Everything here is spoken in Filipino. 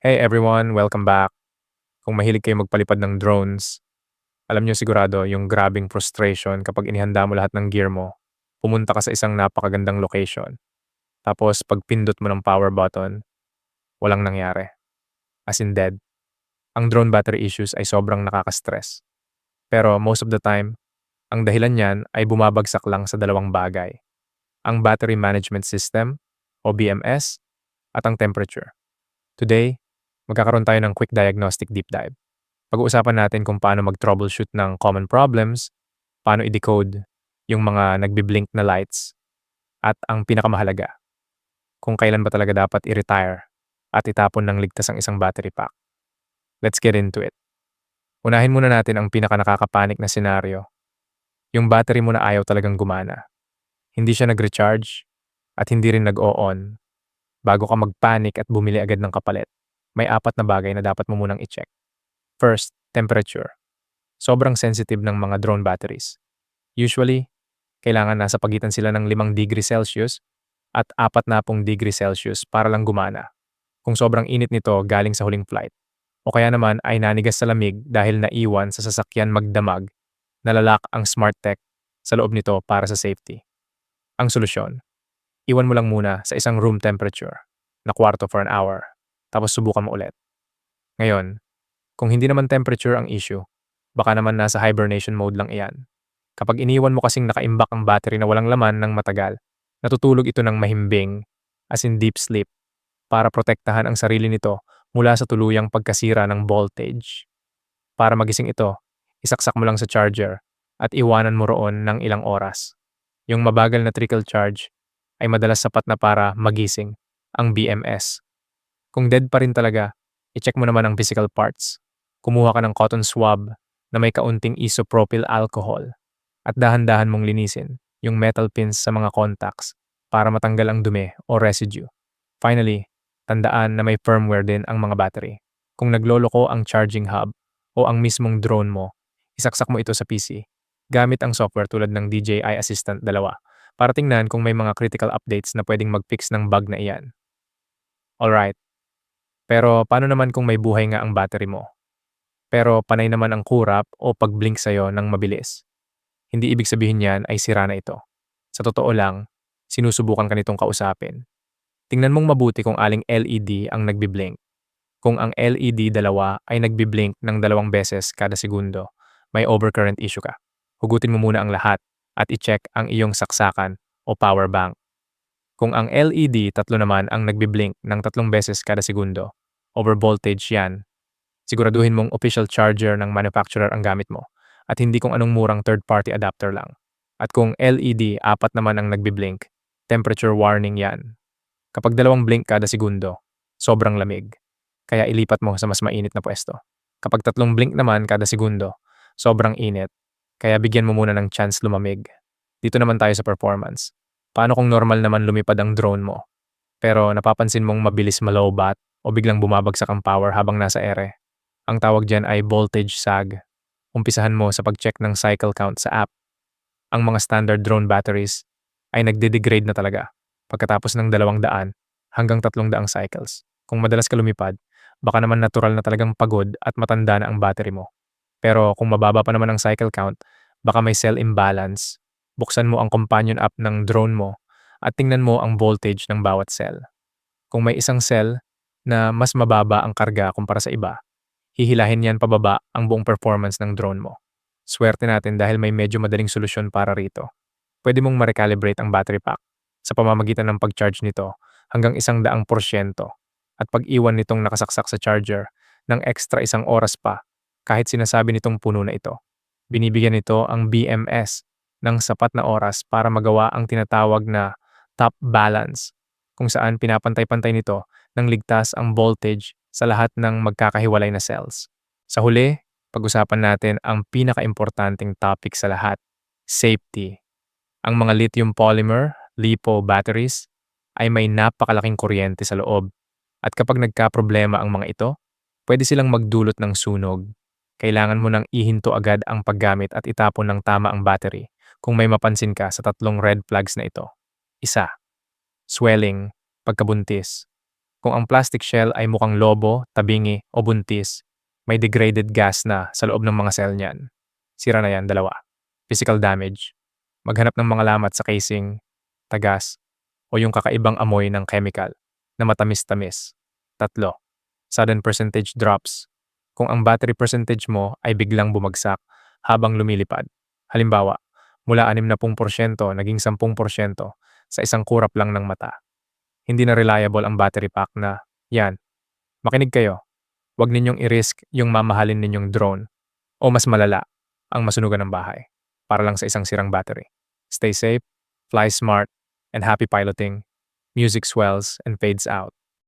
Hey everyone, welcome back. Kung mahilig kayo magpalipad ng drones, alam nyo sigurado yung grabing frustration kapag inihanda mo lahat ng gear mo. Pumunta ka sa isang napakagandang location. Tapos pag pindot mo ng power button, walang nangyari. As in dead. Ang drone battery issues ay sobrang nakaka-stress. Pero most of the time, ang dahilan niyan ay bumabagsak lang sa dalawang bagay. Ang battery management system o BMS at ang temperature. Today, magkakaroon tayo ng quick diagnostic deep dive. Pag-uusapan natin kung paano mag-troubleshoot ng common problems, paano i-decode yung mga nagbi-blink na lights, at ang pinakamahalaga, kung kailan ba talaga dapat i-retire at itapon ng ligtas ang isang battery pack. Let's get into it. Unahin muna natin ang pinaka-nakakapanik na senaryo. Yung battery mo na ayaw talagang gumana. Hindi siya nag-recharge at hindi rin nag-o-on. Bago ka mag-panic at bumili agad ng kapalit, may apat na bagay na dapat mo munang i-check. First, temperature. Sobrang sensitive ng mga drone batteries. Usually, kailangan nasa pagitan sila ng 5 degrees Celsius at 40 degrees Celsius para lang gumana. Kung sobrang init nito galing sa huling flight, o kaya naman ay nanigas sa lamig dahil naiwan sa sasakyan magdamag, nalalak ang smart tech sa loob nito para sa safety. Ang solusyon, iwan mo lang muna sa isang room temperature na kwarto for an hour, tapos subukan mo ulit. Ngayon, kung hindi naman temperature ang issue, baka naman nasa hibernation mode lang iyan. Kapag iniwan mo kasing nakaimbak ang battery na walang laman ng matagal, natutulog ito ng mahimbing, as in deep sleep, para protektahan ang sarili nito mula sa tuluyang pagkasira ng voltage. Para magising ito, isaksak mo lang sa charger at iwanan mo roon ng ilang oras. Yung mabagal na trickle charge ay madalas sapat na para magising ang BMS. Kung dead pa rin talaga, i-check mo naman ang physical parts. Kumuha ka ng cotton swab na may kaunting isopropyl alcohol at dahan-dahan mong linisin yung metal pins sa mga contacts para matanggal ang dumi o residue. Finally, tandaan na may firmware din ang mga battery. Kung nagloloko ang charging hub o ang mismong drone mo, isaksak mo ito sa PC gamit ang software tulad ng DJI Assistant 2 para tingnan kung may mga critical updates na pwedeng mag-fix ng bug na iyan. Alright, pero paano naman kung may buhay nga ang battery mo? Pero panay naman ang kurap o pag-blink sa'yo ng mabilis. Hindi ibig sabihin niyan ay sira na ito. Sa totoo lang, sinusubukan ka nitong kausapin. Tingnan mong mabuti kung aling LED ang nagbi-blink. Kung ang LED dalawa ay nagbi-blink ng 2 beses kada segundo, may overcurrent issue ka. Hugutin mo muna ang lahat at i-check ang iyong saksakan o power bank. Kung ang LED tatlo naman ang nagbi-blink ng 3 beses kada segundo, over voltage yan. Siguraduhin mong official charger ng manufacturer ang gamit mo at hindi kung anong murang third-party adapter lang. At kung LED apat naman ang nagbi-blink, temperature warning yan. Kapag 2 blink kada segundo, sobrang lamig. Kaya ilipat mo sa mas mainit na pwesto. Kapag 3 blink naman kada segundo, sobrang init. Kaya bigyan mo muna ng chance lumamig. Dito naman tayo sa performance. Paano kung normal naman lumipad ang drone mo? Pero napapansin mong mabilis malowbat o biglang bumabagsak ang power habang nasa ere? Ang tawag dyan ay voltage sag. Umpisahan mo sa pag-check ng cycle count sa app. Ang mga standard drone batteries ay nagde-degrade na talaga pagkatapos ng 200 hanggang 300 cycles. Kung madalas ka lumipad, baka naman natural na talagang pagod at matanda na ang battery mo. Pero kung mababa pa naman ang cycle count, baka may cell imbalance. Buksan mo ang companion app ng drone mo at tingnan mo ang voltage ng bawat cell. Kung may isang cell na mas mababa ang karga kumpara sa iba, hihilahin yan pababa ang buong performance ng drone mo. Swerte natin dahil may medyo madaling solusyon para rito. Pwede mong ma-recalibrate ang battery pack sa pamamagitan ng pag-charge nito hanggang 100% at pag-iwan nitong nakasaksak sa charger ng extra 1 oras pa kahit sinasabi nitong puno na ito. Binibigyan nito ang BMS ng sapat na oras para magawa ang tinatawag na top balance kung saan pinapantay-pantay nito ng ligtas ang voltage sa lahat ng magkakahiwalay na cells. Sa huli, pag-usapan natin ang pinaka-importanting topic sa lahat, safety. Ang mga lithium polymer, LiPo batteries, ay may napakalaking kuryente sa loob. At kapag nagka-problema ang mga ito, pwede silang magdulot ng sunog. Kailangan mo nang ihinto agad ang paggamit at itapon ng tama ang battery kung may mapansin ka sa 3 red flags na ito. 1. Swelling, pagkabuntis. Kung ang plastic shell ay mukhang lobo, tabingi o buntis, may degraded gas na sa loob ng mga cell niyan. Sira na yan, dalawa. Physical damage. Maghanap ng mga lamat sa casing, tagas, o yung kakaibang amoy ng chemical na matamis-tamis. Tatlo, sudden percentage drops. Kung ang battery percentage mo ay biglang bumagsak habang lumilipad. Halimbawa, mula 60% naging 10% sa isang kurap lang ng mata. Hindi na reliable ang battery pack na, yan, makinig kayo. Huwag ninyong i-risk yung mamahalin ninyong drone o mas malala, ang masunugan ng bahay para lang sa isang sirang battery. Stay safe, fly smart, and happy piloting. Music swells and fades out.